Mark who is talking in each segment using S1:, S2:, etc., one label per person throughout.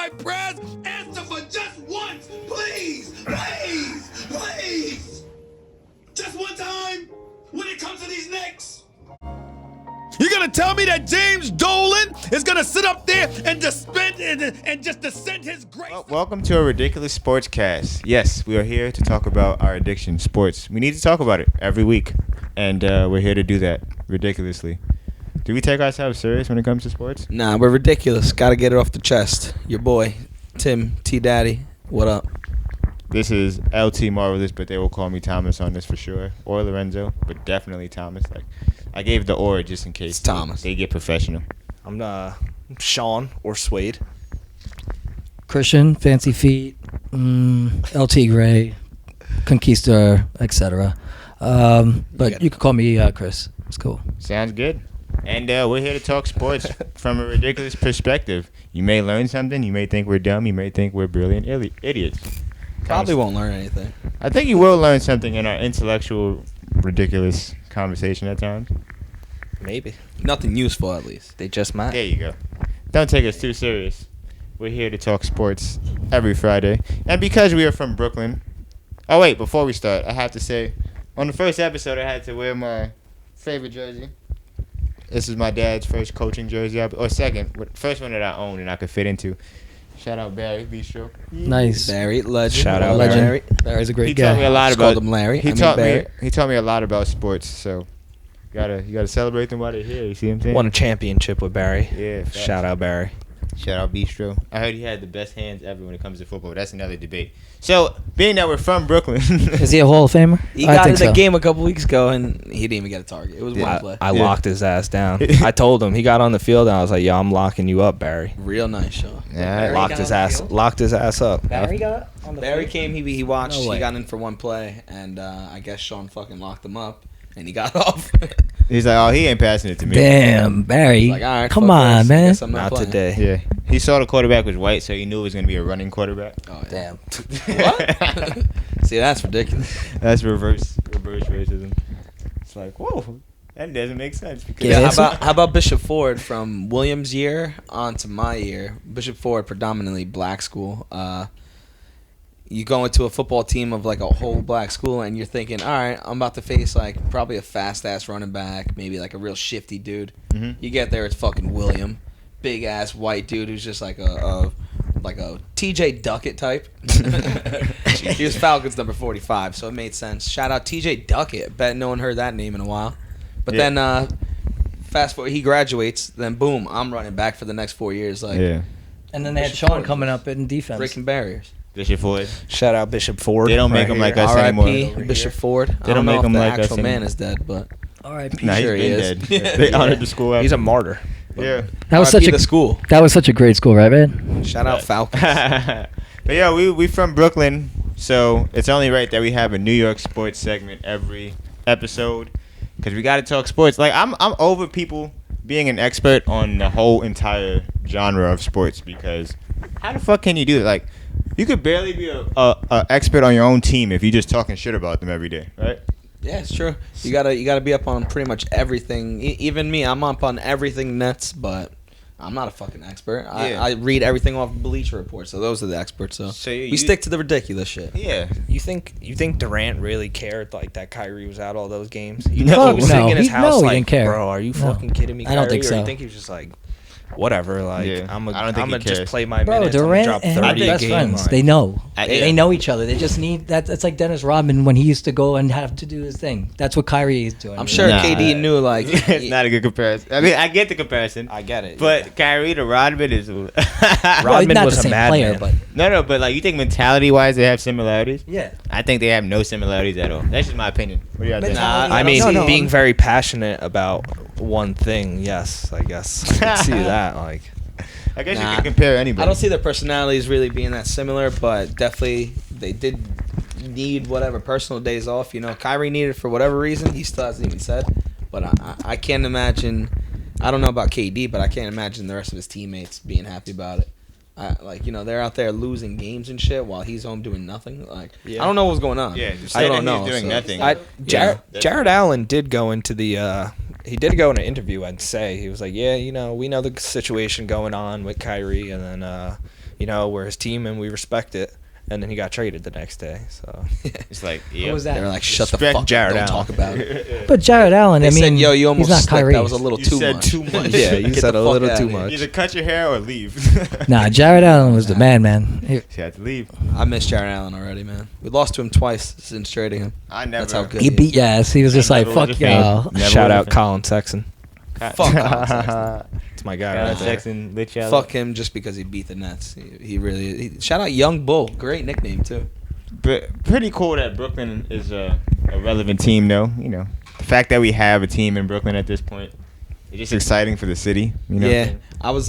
S1: my prayers. Answer for just once, please, please, please. Just one time when it comes to these Knicks. You're gonna tell me that James Dolan is gonna sit up there and just descend his grace?
S2: Well, welcome to a ridiculous sportscast. Yes, we are here to talk about our addiction, sports. We need to talk about it every week, and we're here to do that ridiculously. Do we take ourselves serious when it comes to sports?
S3: Nah, we're ridiculous. Gotta get it off the chest. Your boy, Tim T. Daddy. What up?
S2: This is LT Marvelous, but they will call me Thomas on this for sure, or Lorenzo, but definitely Thomas. Like, I gave the or just in case
S3: It's Thomas.
S2: They get professional.
S4: I'm Sean or Suede.
S5: Christian, Fancy Feet, LT Gray, Conquistador, etc. But you can call me Chris. It's cool.
S2: Sounds good. And we're here to talk sports from a ridiculous perspective. You may learn something. You may think we're dumb. You may think we're brilliant idiots.
S3: Probably won't learn anything.
S2: I think you will learn something in our intellectual, ridiculous conversation at times.
S4: Maybe.
S3: Nothing useful, at least.
S4: They just might.
S2: There you go. Don't take us too serious. We're here to talk sports every Friday. And because we are from Brooklyn... Oh, wait. Before we start, I have to say, on the first episode, I had to wear my favorite jersey. This is my dad's first coaching jersey. Or second. First one that I owned and I could fit into. Shout out Barry Bistro.
S5: Nice.
S3: Barry, legend.
S4: Shout out
S5: Legend.
S3: Barry.
S5: Barry's a great
S2: He
S5: guy.
S2: taught me a lot
S3: Just
S2: about...
S3: called him Larry.
S2: He taught
S3: Barry.
S2: me a lot about sports, so... You gotta celebrate them while they're here. You see what I'm saying?
S4: Won a championship with Barry.
S2: Yeah. Facts.
S4: Shout out Barry.
S2: Shout out Bistro. I heard he had the best hands ever when it comes to football. But that's another debate. So, being that we're from Brooklyn,
S5: Is he a Hall of Famer?
S3: He
S5: I
S3: got
S5: think
S3: in the
S5: so.
S3: game a couple weeks ago, and he didn't even get a target. It was one play.
S4: I
S2: Yeah.
S4: locked his ass down. I told him. He got on the field, and I was like, yo, I'm locking you up, Barry.
S3: Real nice show.
S2: yeah,
S4: Locked his ass up.
S5: Barry got on the
S3: Barry came, he watched,
S5: No way.
S3: he got in for one play, and I guess Sean fucking locked him up, and he got off.
S2: he's like, oh, he ain't passing it to me.
S5: Damn, Barry.
S3: Like, all right,
S5: Come
S3: fuck
S5: on,
S3: this.
S5: man.
S3: Guess I'm
S4: Not
S3: playing.
S4: today.
S2: Yeah, he saw the quarterback was white, so he knew it was gonna be a running quarterback.
S3: Oh, yeah.
S5: Damn.
S3: What? See, that's ridiculous.
S2: That's reverse racism. It's like, whoa, that doesn't make sense. Because
S5: Yeah,
S3: How about Bishop Ford from Williams' year on to my year? Bishop Ford, predominantly black school. You go into a football team of like a whole black school, and you're thinking, all right, I'm about to face like probably a fast ass running back, maybe like a real shifty dude.
S2: Mhm.
S3: You get there, it's fucking William, big ass white dude who's just like a TJ Duckett type. He was Falcons number 45, so it made sense. Shout out TJ Duckett. Bet no one heard that name in a while. But
S2: Yeah.
S3: then fast forward, he graduates, then boom, I'm running back for the next 4 years, like
S2: yeah,
S5: And then they had
S3: Bishop
S5: Sean
S3: Ford.
S5: coming up in defense.
S3: breaking barriers.
S2: Bishop Ford.
S4: Shout out Bishop Ford.
S2: They don't make
S4: right
S2: him like
S4: here.
S2: us
S3: R.I.P.
S2: anymore.
S3: Bishop Ford. I
S2: don't
S3: don't know
S2: make
S3: if
S2: him
S3: the
S2: like us
S3: actual man
S2: anymore.
S3: is dead, but
S5: R.I.P.
S2: Nah,
S3: Sure
S2: he's
S3: he
S2: been
S3: is.
S2: dead. They honored the school.
S4: He's a martyr.
S2: yeah.
S5: That was
S3: R.I.P.
S5: such a
S3: the school.
S5: That was such a great school, right, man?
S3: Shout out Falcons.
S2: But yeah, we from Brooklyn, so it's only right that we have a New York sports segment every episode because we got to talk sports. Like I'm over people being an expert on the whole entire genre of sports because how the fuck can you do it? Like you could barely be a expert on your own team if you're just talking shit about them every day, right?
S3: Yeah, it's true. You gotta be up on pretty much everything. Even me, I'm up on everything Nets, but I'm not a fucking expert.
S2: Yeah.
S3: I read everything off Bleacher Report, so those are the experts. So
S2: you-
S3: we stick to the ridiculous shit.
S2: Yeah.
S4: You think Durant really cared like that Kyrie was out all those games?
S2: No,
S4: he was
S5: no,
S4: sitting in his
S5: he-
S4: house
S5: no, he
S4: like,
S5: didn't care.
S4: bro, are you
S5: No.
S4: fucking kidding me,
S5: I don't
S4: Kyrie?
S5: think
S4: Or
S5: so.
S4: you think he was just like, whatever, like
S2: Yeah.
S4: I'm
S2: I don't think he
S4: gonna just
S2: cares.
S4: play my
S5: Bro,
S4: minutes. I'm
S5: Durant
S4: gonna drop
S5: and him are
S4: 30 a
S5: best
S4: game.
S5: friends.
S4: Like,
S5: They know.
S2: Yeah.
S5: They know each other. They just need that. It's like Dennis Rodman when he used to go and have to do his thing. That's what Kyrie is doing.
S3: I'm sure
S2: Nah.
S3: KD knew like
S2: it's not a good comparison. I mean, I get the comparison.
S4: I get it.
S2: But Kyrie to Rodman is
S5: Well,
S4: Rodman
S5: not
S4: was
S5: the
S4: a
S5: same
S4: madman.
S5: player, but
S2: no, but like you think mentality wise they have similarities?
S5: yeah.
S2: I think they have no similarities at all. That's just my opinion. What do you think?
S5: Mentality,
S4: I mean,
S5: no.
S4: being very passionate about one thing, yes, I guess I can see that. Like,
S2: I guess
S3: Nah.
S2: you can compare anybody.
S3: I don't see their personalities really being that similar, but definitely they did need whatever personal days off. You know, Kyrie needed for whatever reason. He still hasn't even said, but I can't imagine. I don't know about KD, but I can't imagine the rest of his teammates being happy about it. They're out there losing games and shit while he's home doing nothing. Like,
S4: Yeah.
S3: I don't know what's going on.
S2: Yeah, just
S3: I
S2: say
S3: don't
S2: that
S3: know.
S2: he's doing nothing.
S4: Jared Allen did go into the. He did go in an interview and say he was like, yeah, we know the situation going on with Kyrie, and then you know, we're his team and we respect it. And then he got traded the next day. So
S2: It's like,
S5: What
S2: yeah.
S5: was that?
S3: They were like, shut the
S2: Respect
S3: fuck
S4: Jared
S3: up, don't
S4: Allen.
S3: talk about it.
S5: But Jared Allen,
S3: They
S5: I mean,
S3: said, yo, you almost
S5: he's not
S3: slipped.
S5: Kyrie.
S3: That was a little
S2: You
S3: too
S2: said
S3: much.
S2: too much.
S4: yeah, you
S3: Get
S4: said
S3: the
S4: a
S3: fuck
S4: little
S3: outta
S4: too
S3: here.
S4: much.
S2: Either cut your hair or leave.
S5: Nah, Jared Allen was the man.
S2: She had to leave.
S3: I miss Jared Allen already, man. We lost to him twice since trading him.
S2: I never.
S3: That's how good
S5: He beat your ass. He was just like,
S2: Never was
S5: fuck
S2: a fan.
S5: y'all.
S2: Never
S4: Shout
S2: was a
S4: out
S2: fan.
S4: Colin Sexton.
S3: Fuck Colin Sexton.
S4: It's my guy
S2: Colin
S4: right there.
S2: Sexton lit y'all
S3: Fuck
S2: up.
S3: him just because he beat the Nets. He really. Shout out Young Bull. Great nickname, too.
S2: But pretty cool that Brooklyn is a relevant team, though. You know, the fact that we have a team in Brooklyn at this point, it's just exciting for the city. You know.
S3: Yeah, I was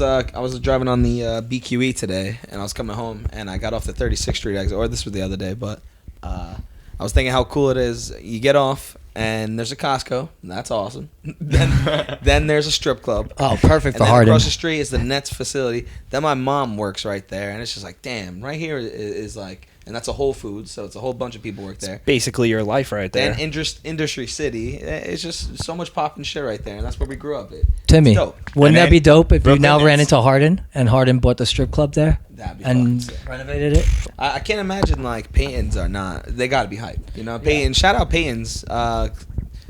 S3: driving on the BQE today, and I was coming home, and I got off the 36th Street exit, or this was the other day, but I was thinking how cool it is. You get off, and there's a Costco, and that's awesome. then there's a strip club.
S5: Oh, perfect
S3: And
S5: for
S3: then
S5: Harden.
S3: across the street is the Nets facility. Then my mom works right there, and it's just like, damn, right here is like, and that's a Whole Foods, so it's a whole bunch of people work there.
S4: Basically your life right there.
S3: Then Industry City, it's just so much popping shit right there, and that's where we grew up.
S5: Timmy,
S3: It's dope.
S5: wouldn't
S2: And
S5: that be
S2: then
S5: dope if you
S2: Brooklyn
S5: now ran
S2: Nets.
S5: into Harden and Harden bought the strip club there
S3: That'd be
S5: and
S3: fucking sick.
S5: renovated it?
S3: I can't imagine like Payton's are not. They got to be hyped. You know, Payton. Shout out Payton's.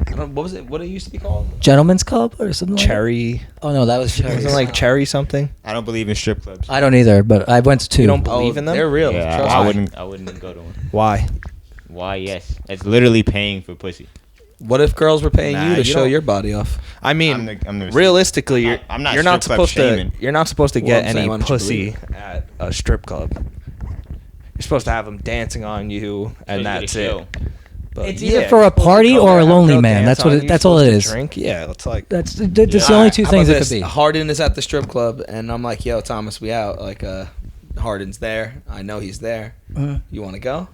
S3: I don't. What was it? What it used to be called?
S5: Gentleman's Club or something like
S4: Cherry.
S5: that? Oh, no, that was Cherry.
S4: Wasn't it like Cherry something?
S2: I don't believe in strip clubs.
S5: I don't either, but I went to two.
S4: You don't believe in them?
S3: They're real.
S2: Yeah,
S3: Trust
S2: I
S3: me.
S2: wouldn't. I wouldn't go to one.
S4: Why?
S2: Why? Yes, it's literally paying for pussy.
S3: What if girls were paying
S4: Nah,
S3: you to
S4: you
S3: show
S4: don't-
S3: your body off?
S4: I mean,
S2: I'm the
S4: realistically,
S2: I'm not
S4: you're not
S2: strip club
S4: supposed to.
S2: shaming.
S4: You're not supposed to
S3: Well,
S4: get
S3: I'm saying,
S4: any
S3: why don't you
S4: pussy
S3: believe
S4: at a strip club. You're supposed to have them dancing on you, and that's it. But
S5: It's either for a party or a lonely man. That's what. That's all it is.
S4: Drink, yeah. It's like
S5: That's the
S2: Yeah.
S5: only two
S3: How
S5: things
S3: about
S5: it could
S3: this?
S5: be.
S3: Harden is at the strip club, and I'm like, yo, Thomas, we out. Like, Harden's there. I know he's there.
S5: Uh,
S3: You want to go?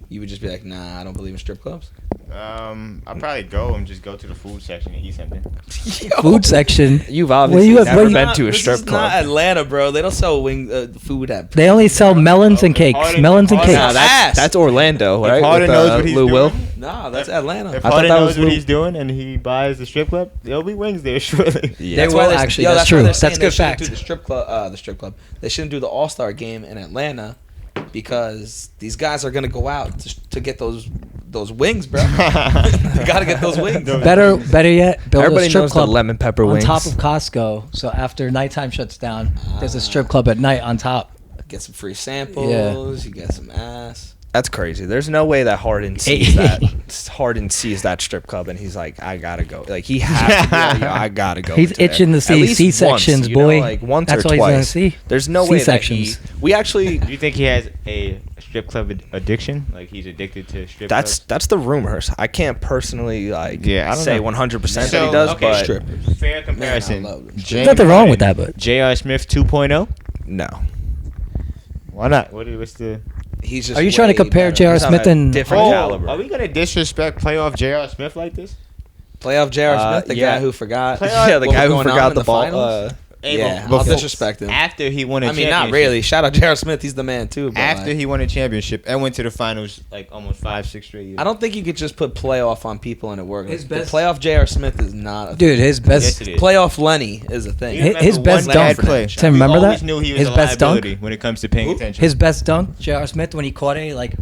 S3: You would just be like, nah, I don't believe in strip clubs.
S2: I'll probably go and just go to the food section and eat something.
S5: food section.
S4: you've obviously
S5: you have-
S4: never
S5: what you-
S4: been to a
S3: This
S4: strip
S3: is
S4: club.
S3: not Atlanta, bro. They don't sell food at.
S5: They only sell melons and cakes.
S2: Harden-
S5: Melons and
S2: Harden-
S5: cakes.
S3: Nah,
S4: That's Orlando,
S2: If
S4: right?
S2: Harden
S4: With,
S2: knows what he's
S4: Lou
S2: doing,
S4: Will.
S3: Nah, that's Atlanta.
S2: if
S4: I thought
S2: Harden
S4: that
S2: knows
S4: was
S2: what
S4: Lou-
S2: he's doing and he buys the strip club, there'll be wings there shortly.
S4: Yeah.
S5: They will actually. That's
S3: why
S5: true.
S3: they're
S5: That's
S3: saying
S5: good
S3: they shouldn't
S5: fact.
S3: Do the strip club. They shouldn't do the All-Star game in Atlanta because these guys are gonna go out to get those wings, bro. You gotta get those wings.
S5: Better yet, build
S4: Everybody
S5: a strip
S4: knows
S5: club
S4: the lemon pepper
S5: on
S4: wings.
S5: top of Costco. So after nighttime shuts down, there's a strip club at night on top.
S3: Get some free samples. You get some ass.
S4: That's crazy. There's no way that Harden sees that. Harden sees that strip club and he's like, I gotta go. Like he has to be like, yo, I gotta go.
S5: He's
S4: into
S5: itching
S4: there.
S5: to see
S4: At least
S5: C-sections,
S4: once, you know,
S5: boy.
S4: like once
S5: That's
S4: or
S5: all he's gonna
S4: twice.
S5: see.
S4: There's no way that he.
S5: C-sections.
S4: We actually.
S2: Do you think he has a strip club addiction? Like he's addicted to strip clubs?
S4: That's the rumors. I can't personally like
S2: Yeah, I don't
S4: say
S2: know.
S4: 100% that
S2: So,
S4: he does,
S2: okay,
S4: but
S3: strip.
S2: Fair comparison.
S3: Man, I love them.
S2: James
S5: Nothing wrong
S2: Harden,
S5: with that, but
S2: J.R. Smith 2.0.
S4: no.
S2: Why not? What's the?
S3: He's just.
S5: Are you trying to
S3: way
S5: compare
S3: better.
S5: J.R.
S4: He's on
S5: Smith
S4: a
S5: and
S4: different
S2: Oh,
S4: caliber.
S2: are we gonna disrespect playoff J.R. Smith like this?
S3: Playoff J.R. Smith, the
S4: yeah.
S3: guy who forgot?
S4: Yeah, the
S3: what
S4: guy
S3: was
S4: who
S3: going on
S4: forgot
S3: in
S4: the ball.
S3: finals?
S2: Hey,
S3: Yeah,
S2: but
S3: I'll
S2: before-
S3: disrespect him.
S2: After he won a
S3: I mean,
S2: championship.
S3: not really. Shout out J.R. Smith. He's the man too. But
S2: After
S3: like,
S2: he won a championship and went to the finals like almost 5-6 straight years.
S3: I don't think you could just put playoff on people and it works.
S5: His
S3: The
S5: best-
S3: playoff J.R. Smith is not a
S5: dude, his
S2: Yes,
S5: best.
S2: it is.
S3: playoff Lenny is a thing.
S2: You
S5: His
S2: remember
S5: best
S2: one bad
S5: dunk.
S2: play.
S5: Tim,
S2: We
S5: remember
S2: always
S5: that?
S2: knew he was
S5: His
S2: a
S5: best dunk?
S2: liability when it comes to paying attention.
S5: His best dunk, J.R. Smith, when he caught it, like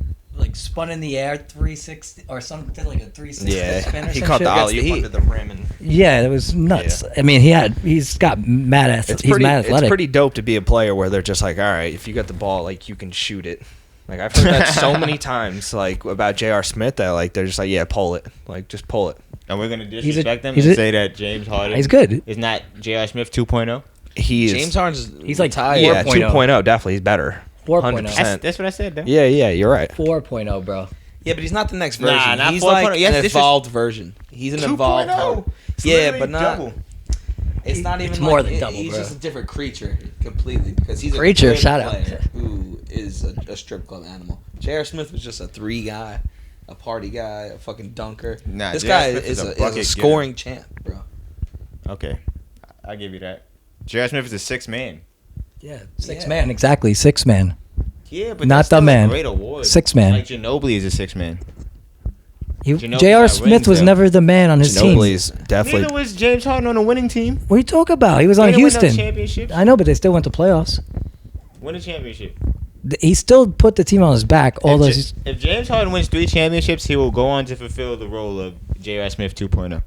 S5: spun in the air 360 or something, did like a 360 spin or
S4: he
S5: some
S4: caught
S5: shit.
S4: the
S3: Against
S4: alley
S3: the Heat.
S4: under the rim, and
S5: Yeah, it was nuts. I mean, he's got mad ass.
S4: it's
S5: He's
S4: pretty.
S5: mad
S4: It's
S5: athletic.
S4: pretty dope to be a player where they're just like, all right, if you get the ball, like you can shoot it. Like I've heard that so many times, like about J.R. Smith, that like they're just like, yeah, pull it, like just pull it.
S2: and we're gonna
S5: a-
S2: disrespect them
S5: he's
S2: and
S5: a-
S2: say that James Harden
S5: He's good.
S2: is not J.R. Smith 2.0.
S4: He is.
S3: James Harden's
S5: He's like
S3: retired.
S4: Yeah,
S5: 4.0.
S4: 2.0 definitely. He's better.
S5: 4.0.
S4: 100%.
S2: That's what I said, though.
S4: Yeah, you're right.
S5: 4.0, bro.
S3: Yeah, but he's not the next
S2: Nah,
S3: version.
S2: not
S3: He's
S2: 4.0.
S3: like
S2: Yes,
S3: an
S2: this is-
S3: evolved version. He's an evolved.
S2: 2.0. It's
S3: Yeah,
S2: literally
S3: but not.
S2: double.
S3: It's not even.
S5: It's more
S3: like,
S5: than double,
S3: He's
S5: bro.
S3: just a different creature completely because he's
S5: Creature,
S3: a great
S5: shout out.
S3: player who is a strip club animal. J.R. Smith was just a 3 guy, a party guy, a fucking dunker.
S2: Nah,
S3: This
S2: J.R.
S3: guy
S2: Smith
S3: is
S2: is a
S3: a
S2: bucket
S3: scoring champ, bro.
S2: Okay, I'll give you that. J.R. Smith is a 6th man.
S5: Yeah, six
S3: Yeah.
S5: man, exactly, 6 man.
S2: Yeah, but
S5: Not
S2: that's
S5: the
S2: still
S5: man.
S2: a great award.
S5: 6 man.
S2: Like Ginobili is a 6th man. Ginobili
S5: J.R.
S2: got
S5: Smith
S2: rings,
S5: was
S2: though.
S5: never the man on his team.
S4: Ginobili's definitely.
S2: Neither was James Harden on a winning team.
S5: What are you talking about? He was
S2: They
S5: on
S2: didn't win no
S5: Houston.
S2: championships.
S5: I know, but they still went to playoffs.
S2: Win a championship.
S5: He still put the team on his back. All
S2: If,
S5: those.
S2: if James Harden wins 3 championships, he will go on to fulfill the role of J.R. Smith 2.0.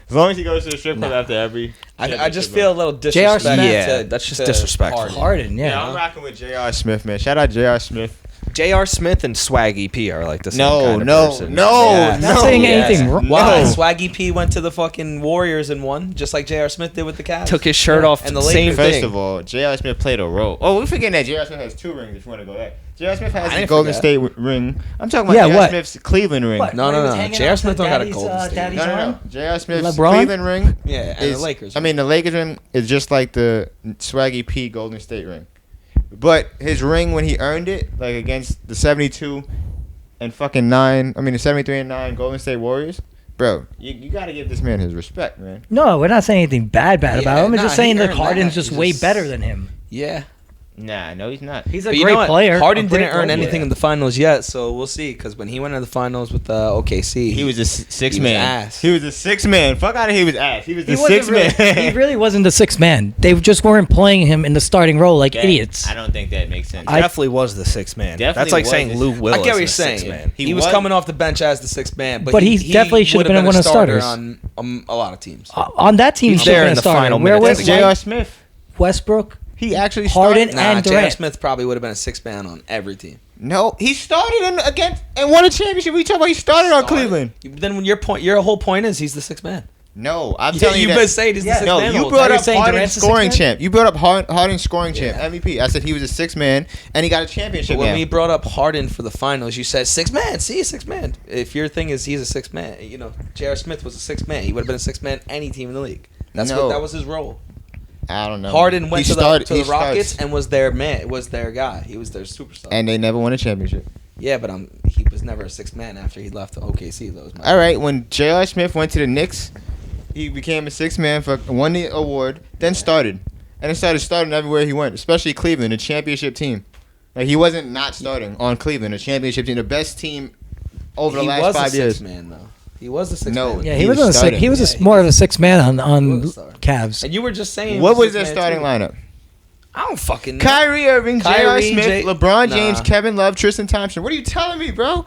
S2: As long as he goes to the strip club after every.
S3: I just feel a little disrespect.
S5: Smith.
S4: Yeah, that's just disrespectful.
S5: Harden,
S2: Yeah, I'm rocking with J.R. Smith, man. Shout out J.R. Smith.
S4: J.R. Smith and Swaggy P are like the same
S2: No,
S4: kind of
S2: no,
S4: person.
S2: no,
S3: Yeah.
S5: Not saying anything wrong.
S3: Why?
S2: No.
S3: Swaggy P went to the fucking Warriors and won, just like J.R. Smith did with the Cavs.
S4: Took his shirt off.
S3: And the
S4: same
S3: Lakers.
S2: First
S4: thing.
S2: of all, J.R. Smith played a role. Oh, we're forgetting that J.R. Smith has 2 rings if you want to go there. J.R. Smith has
S3: I
S2: the
S3: didn't
S2: Golden
S3: forget.
S2: State ring. I'm talking about
S5: Yeah,
S2: J.R.
S5: what?
S2: Smith's Cleveland ring.
S5: What?
S3: No,
S5: When he
S3: no,
S5: was
S3: no.
S5: hanging
S3: J.R.
S5: out
S3: Smith
S5: with
S3: don't got a
S5: Daddy's,
S3: Golden State.
S5: Daddy's
S2: No, no,
S5: arm?
S2: no. J.R. Smith's
S5: LeBron?
S2: Cleveland ring.
S3: Yeah, and the Lakers.
S2: I mean, the Lakers ring is just like the Swaggy P Golden State ring. But his ring, when he earned it, like against the 72 and fucking 9, I mean the 73 and 9 Golden State Warriors, bro, you got to give this man his respect, man.
S5: No, we're not saying anything bad
S3: Yeah,
S5: about him. We're just
S3: nah,
S5: saying
S3: he
S5: that
S3: earned
S5: Harden's
S3: that.
S5: just
S3: He's
S5: way
S3: just-
S5: better than him.
S3: Yeah.
S2: Nah, no, he's not.
S5: He's a
S3: But you
S5: great
S3: know what?
S5: player.
S3: Harden
S5: a great
S3: didn't earn
S5: role
S3: anything
S5: player.
S3: in the finals yet, so we'll see. Because when he went to the finals with OKC,
S2: He was a six
S3: he was
S2: man.
S3: ass.
S2: He was a 6 man. Fuck out of here, he was ass. He was the
S5: He wasn't
S2: 6
S5: really,
S2: man.
S5: he really wasn't the 6th man. They just weren't playing him in the starting role like
S2: That-
S5: idiots.
S2: I don't think that makes sense.
S4: Definitely was the 6th man.
S2: Definitely
S4: That's like
S2: was
S4: saying
S2: the-
S4: Lou Willis.
S3: I get what you're
S4: is
S3: saying.
S4: 6th man.
S3: He was coming off the bench as the 6th man,
S5: But he definitely should have been one of the
S3: starter
S5: starters.
S3: on a lot of teams.
S5: On that team,
S4: He's
S5: he should
S4: there
S5: have
S4: in
S5: been a
S4: the
S5: starter.
S4: final
S5: Where
S4: minutes.
S5: was
S2: That's J.R. Smith.
S5: Westbrook?
S2: He actually
S5: Harden
S2: started.
S5: and
S3: J.R.
S5: Durant.
S3: Smith probably would have been a 6th man on every team.
S2: No, he started and won a championship. What you talking about? He started on Cleveland.
S3: Then when your whole point is he's the 6th man.
S2: No, I'm telling you
S3: You've
S2: that.
S3: been saying he's the 6th
S2: No,
S3: man. the
S2: you
S3: whole
S2: brought
S3: time.
S2: up
S5: saying
S2: Harden
S5: Durant's the
S2: scoring
S5: 6th man?
S2: champ. You brought up Harden scoring champ,
S3: Yeah.
S2: MVP. I said he was a 6th man, and he got a championship.
S3: But when
S2: now.
S3: we brought up Harden for the finals, you said 6th man. See, 6th man. If your thing is he's a 6th man, J.R. Smith was a 6th man. He would have been a 6th man any team in the league. That was his role.
S2: I don't know.
S3: Harden went
S2: He
S3: to
S2: started-
S3: the
S2: he
S3: Rockets
S2: starts.
S3: and was their man, was their guy. He was their superstar.
S2: And they never won a championship.
S3: Yeah, but he was never a 6th man after he left the OKC. That was my
S2: All right, when J.R. Smith went to the Knicks, he became a 6th man, won the award, then started. And it started starting everywhere he went, especially Cleveland, a championship team. Like, he wasn't not starting on Cleveland, a championship team, the best team over the
S3: He
S2: last
S3: was
S2: 5
S3: a
S2: years.
S3: 6th man though. He was the 6th
S2: No.
S3: man.
S5: Yeah,
S2: He
S5: he
S2: was
S5: wasn't a
S2: starting.
S5: He was
S3: Yeah,
S5: more of a 6th man on
S3: was a star.
S5: Cavs.
S3: And you were just saying.
S2: What was
S3: the
S2: their
S3: 6th
S2: starting
S3: man
S2: lineup?
S3: too. I don't fucking know.
S2: Kyrie Irving, J.R.
S3: Kyrie,
S2: Smith, LeBron James,
S3: Nah.
S2: Kevin Love, Tristan Thompson. What are you telling me, bro?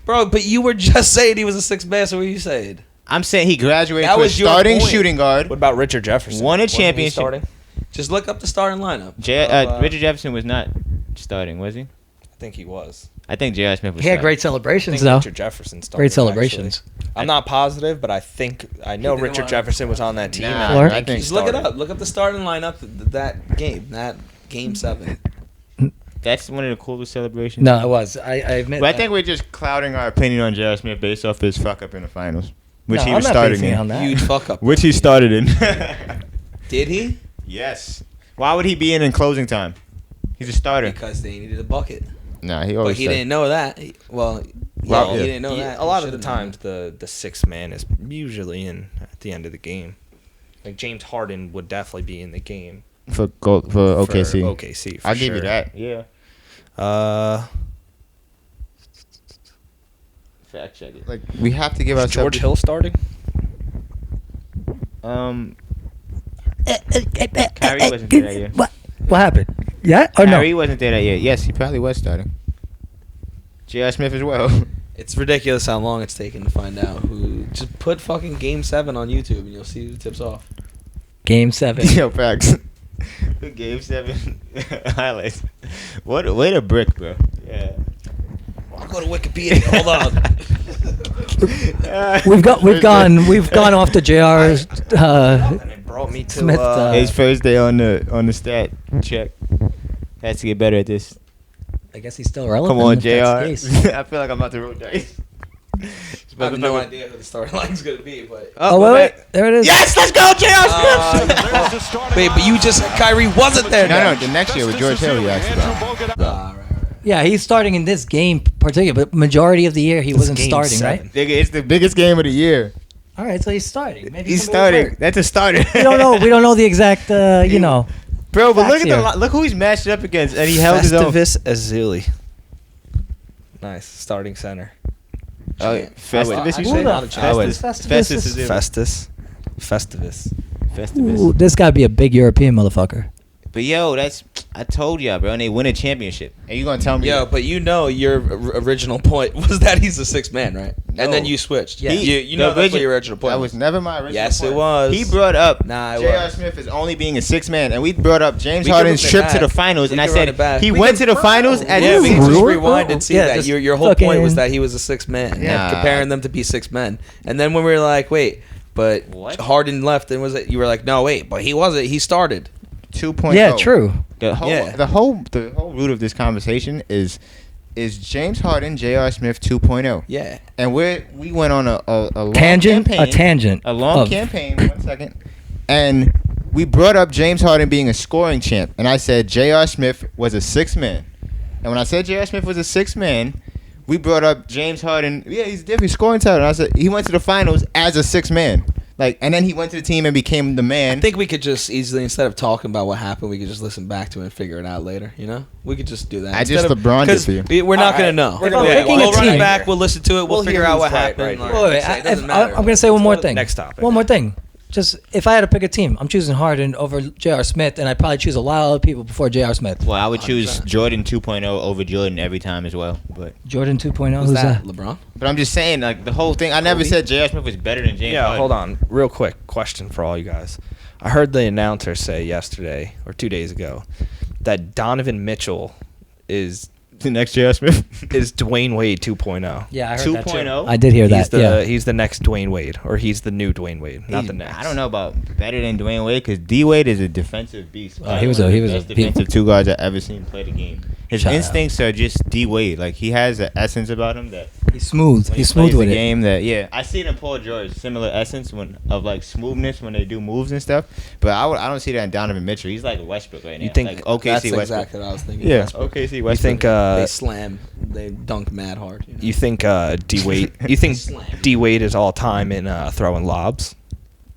S3: Bro, but you were just saying he was a 6th man, so what are you saying?
S2: I'm saying he graduated
S3: That
S2: to a
S3: was your
S2: starting
S3: point.
S2: shooting guard.
S4: What about Richard Jefferson?
S2: Won a
S4: Wasn't he
S2: championship.
S4: starting?
S3: Just look up the starting lineup.
S2: Richard Jefferson was not starting, was he?
S4: I think he was.
S2: I think J.R. Smith was
S5: He had
S2: starting.
S5: great
S4: I
S5: celebrations
S4: think
S5: though.
S4: Richard Jefferson started.
S5: Great celebrations.
S4: actually. I'm not positive, but I know
S3: didn't
S4: Richard
S3: want-
S4: Jefferson was on that team.
S2: Nah,
S4: and
S5: Floor?
S4: I think he
S3: Just look it
S4: started.
S3: up. Look up the starting lineup that game 7.
S2: That's one of the coolest celebrations.
S5: No, it was. I admit.
S2: But I
S5: that.
S2: think we're just clouding our opinion on J.R. Smith based off his fuck up in the finals, which
S5: No,
S2: he
S5: I'm
S2: was
S5: not
S2: starting
S5: basing it on
S2: in.
S5: that.
S3: Huge fuck up.
S2: Which he started in.
S3: Did he?
S2: Yes. Why would he be in closing time? He's a starter.
S3: Because they needed a bucket.
S2: Nah, he
S3: But
S2: always.
S3: he
S2: started.
S3: didn't know that. He didn't know that.
S4: A
S3: He
S4: lot of the
S3: should've known
S4: times, the 6th man is usually in at the end of the game. Like James Harden would definitely be in the game
S2: for OKC.
S4: For OKC, for
S2: I'll give you
S4: sure.
S2: that. Yeah. Fact check it. Like we have to give
S4: Is
S2: ourselves.
S4: George Hill starting?
S2: Kyrie wasn't there that year.
S5: What happened? Yeah or no?
S2: Kyrie wasn't there that year. Yes, he probably was starting. J.R. Smith as well.
S3: that. It's ridiculous how long it's taken to find out who. Just put fucking Game 7 on YouTube and you'll see who tips off.
S5: Game 7.
S2: Yo, facts. Game 7 highlights. What? Way to brick, bro. Yeah.
S3: I'll go to Wikipedia. Hold on.
S5: We've gone off the JR's
S4: And it brought me to
S5: Smith,
S2: His first day on the stat check. Has to get better at this.
S5: I guess he's still relevant.
S2: Come on,
S5: if that's the
S2: JR.
S5: case.
S2: I feel like I'm about to roll dice.
S3: I have no idea who the starting line's going to be, but.
S5: Oh, wait. There it is.
S2: Yes, let's go, J.R. Smith.
S3: Wait, but you just said Kyrie wasn't there.
S2: No, the next year with George Hill, he asked about.
S3: Right.
S5: Yeah, he's starting in this game particular, but majority of the year he wasn't
S4: Game
S5: starting,
S4: 7.
S5: right?
S2: Nigga, it's the biggest game of the year.
S5: All right, so he's starting. Maybe
S2: He's
S5: somebody was
S2: starting. That's a starter.
S5: hurt. We don't know. We don't know the exact.
S2: Bro, but look
S5: Facts
S2: at
S5: here.
S2: look who he's matched up against, and he held his own.
S4: Festivus Ezeli. Nice starting center.
S2: Oh,
S3: I
S2: Festivus, you
S3: would-
S2: say?
S3: not a chance.
S2: Festus is it.
S4: Festivus.
S2: Festivus.
S5: Ooh, this gotta be a big European motherfucker.
S2: But yo, that's I told y'all, bro, and they win a championship. And you gonna tell me?
S3: Yo, but your original point was that he's a sixth man, right?
S2: No.
S3: And then you switched.
S5: Yeah.
S3: You know that's what your original point
S2: That was never my original
S3: Yes,
S2: point.
S3: it was.
S2: He brought up
S3: Nah, it
S2: J.R.
S3: was.
S2: Smith as only being a sixth man, and we brought up James
S3: We can
S2: Harden's
S3: look
S2: trip
S3: at
S2: to the
S3: that.
S2: finals,
S3: We
S2: and I
S3: can run
S2: said
S3: it back.
S2: he
S3: We
S2: went to the finals at
S3: Yeah, we can
S2: six.
S3: just rewind and see
S5: Yeah,
S3: that.
S5: just
S3: Your whole point was
S5: fucking-
S3: that he was a sixth man.
S2: Nah.
S3: Comparing them to be six men. And then when we were like, wait, but
S2: What?
S3: Harden left, and you were like, no, wait, but he wasn't. He started.
S2: 2.0.
S5: Yeah, true.
S2: The whole,
S3: Yeah.
S2: the whole root of this conversation is James Harden, J.R. Smith 2.0.
S3: Yeah.
S2: And we went on a long
S5: Tangent,
S2: campaign,
S5: a tangent.
S2: a long
S5: of-
S2: campaign. 1 second, and we brought up James Harden being a scoring champ, and I said J.R. Smith was a sixth man. And when I said J.R. Smith was a sixth man, we brought up James Harden. Yeah, he's definitely scoring title. And I said he went to the finals as a sixth man. Like, and then he went to the team and became the man.
S3: I think we could just easily, instead of talking about what happened, we could just listen back to it and figure it out later. You know, we could just do that.
S2: I just
S3: Instead of-
S2: LeBron'd it
S3: 'cause
S2: for you.
S3: We're not
S4: All
S3: gonna
S4: right.
S3: know.
S4: We're
S5: gonna
S3: Yeah,
S5: pick a
S3: we'll run
S5: team.
S3: it back. We'll listen to it. We'll
S4: We'll
S3: figure
S4: hear
S3: out what
S4: who's right
S3: happened.
S4: right
S3: Like,
S5: Wait, wait,
S3: it doesn't
S5: I'm
S3: matter.
S5: going to say one more thing.
S4: Next topic.
S5: One more thing. Just if I had to pick a team, I'm choosing Harden over J.R. Smith, and I'd probably choose a lot of other people before J.R. Smith.
S2: Well, I would choose
S3: 100%.
S2: Jordan 2.0 over Jordan every time as well. But
S5: Jordan 2.0,
S3: Who's
S5: who's
S3: that?
S5: that?
S3: LeBron?
S2: I'm just saying, like, the whole thing. I never
S3: Kobe?
S2: said J.R. Smith was better than James
S4: Yeah,
S2: Harden.
S4: hold on. Real quick question for all you guys. I heard the announcer say yesterday or 2 days ago that Donovan Mitchell is
S2: The next J.R. Smith.
S4: Dwayne Wade 2.0.
S5: Yeah, I heard that too.
S2: 2.0?
S5: I did hear
S4: He's
S5: that.
S4: he's the next Dwayne Wade, or he's the new Dwayne Wade, not the next.
S2: I don't know about better than Dwayne Wade because D-Wade is a defensive beast.
S5: He was a
S2: best defensive two guards I've ever seen play the game. His
S5: Shout out.
S2: instincts are just D-Wade. Like, he has an essence about him that
S5: He's smooth.
S2: when
S5: He's
S2: he plays
S5: smooth with
S2: the
S5: it.
S2: game that, yeah. I see it in Paul George, similar essence of like smoothness when they do moves and stuff. But I don't see that in Donovan Mitchell. He's like Westbrook right now.
S4: You think-
S2: like OKC
S3: That's
S2: Westbrook.
S3: exactly what I was thinking.
S2: Yeah,
S3: Westbrook.
S2: OKC
S4: You
S2: Westbrook.
S4: think
S3: They slam. They dunk mad hard. You know?
S4: you think D Wade? You think D Wade is all time in throwing lobs?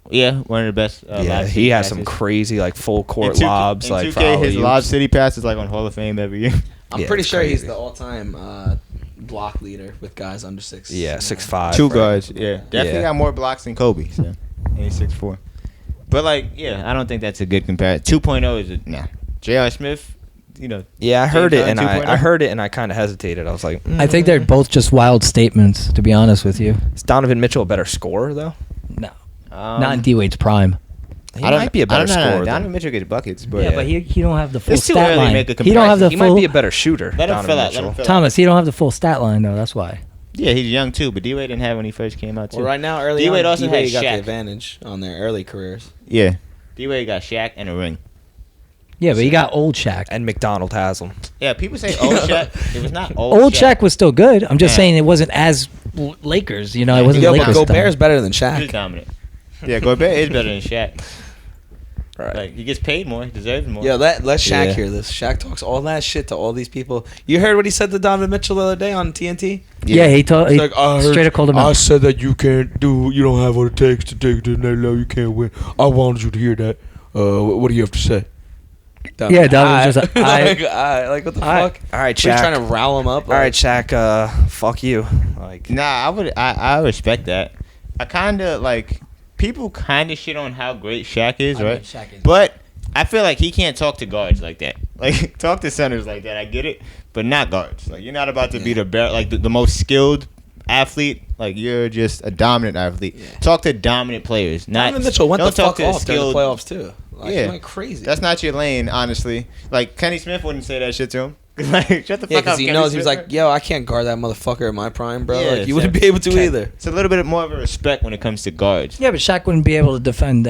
S2: Yeah, one of the best.
S4: Yeah,
S2: lob
S4: he
S2: city
S4: has some
S2: passes.
S4: crazy like full
S2: In
S4: court
S2: 2K
S4: lobs
S2: in
S4: like
S2: 2K,
S4: for
S2: his
S4: alley-oops.
S2: lob city pass is like on Hall of Fame every year.
S3: I'm
S4: Yeah,
S3: pretty
S4: it's
S3: sure he's
S4: crazy.
S3: the all-time block leader with guys under 6.
S4: Yeah, 6'5".
S2: Two
S4: right?
S2: guards, yeah. Definitely
S4: Yeah.
S2: got more blocks than Kobe. So. And he's 6'4". But, like, yeah, I don't think that's a good comparison. 2.0 is a, nah. J.R. Smith, you know.
S4: Yeah, I heard
S2: James
S4: it, and
S2: Harden
S4: I
S2: 2.0.
S4: heard it, and I kind of hesitated. I was like,
S5: I think they're both just wild statements, to be honest with you.
S4: Is Donovan Mitchell a better scorer though?
S5: No. Not in D-Wade's prime.
S4: He might be a better scorer.
S2: Donovan
S4: though.
S2: Mitchell gets buckets, but
S5: Yeah, but he don't have the full
S2: It's too
S5: stat
S2: early to
S5: line.
S2: make a
S5: He don't have the
S4: He
S5: full.
S4: might be a better shooter.
S2: let him
S4: Donovan
S2: fill out.
S4: Mitchell.
S2: Let him fill out.
S5: Thomas, he don't have the full stat line though. That's why.
S2: Yeah, he's young too, but D-Wade didn't have when he first came out too.
S3: Well, right now, early
S2: D-Wade
S3: on,
S2: also
S3: D-Wade
S2: has
S3: got the
S2: Shaq.
S3: advantage on their early careers.
S2: Yeah, D-Wade got Shaq and a ring.
S5: Yeah, but he got old Shaq.
S4: And McDonald has him.
S2: Yeah, people say old Shaq. It was not old.
S5: Old Shaq was still good. I'm just
S2: Yeah.
S5: saying it wasn't as Lakers. You know, it wasn't
S3: Yo, but
S5: Lakers.
S3: Gobert's
S5: style.
S3: better than
S2: He was
S3: Shaq.
S2: dominant. Yeah, Gobert is better than Shaq.
S4: Right.
S2: Like, he gets paid more. He deserves more.
S3: Yo, let Shaq
S4: Yeah.
S3: hear this. Shaq talks all that shit to all these people. You heard what he said to Donovan Mitchell the other day on TNT?
S5: Yeah, he told. He
S3: He's like, I heard-
S5: straight up called him
S6: I
S5: out.
S6: said that you don't have what it takes to take it to the next level. You can't win. I wanted you to hear that. What do you have to say?
S5: Yeah, Donovan was just like,
S3: like what the
S5: I-
S3: fuck?
S4: All right,
S3: We're
S4: Shaq.
S3: trying to rile him up.
S4: All right, Shaq. Fuck you. Like,
S2: Nah, I respect that. I kind of like people kind of shit on how great Shaq is,
S5: I mean,
S2: right?
S5: Shaq is-
S2: But I feel like he can't talk to guards like that. Like, talk to centers like that. I get it, but not guards. Like, you're not about to be the most skilled athlete. Like, you're just a dominant athlete.
S3: Yeah.
S2: Talk to dominant players. Not
S3: Donovan Mitchell went
S2: don't
S3: the
S2: talk
S3: fuck
S2: to
S3: off during the
S2: skilled-
S3: playoffs too. Like,
S2: Yeah.
S3: he went crazy.
S2: That's not your lane, honestly. Like, Kenny Smith wouldn't say that shit to him. Like, shut the
S3: yeah,
S2: fuck up.
S3: because he
S2: Kenny
S3: knows he was
S2: Smith.
S3: like, yo, I can't guard that motherfucker in my prime, bro.
S2: Yeah,
S3: like, you
S2: so
S3: wouldn't be able to
S2: Ken-
S3: either.
S2: It's a little bit more of a respect when it comes to guards.
S5: Yeah, but Shaq wouldn't be able to defend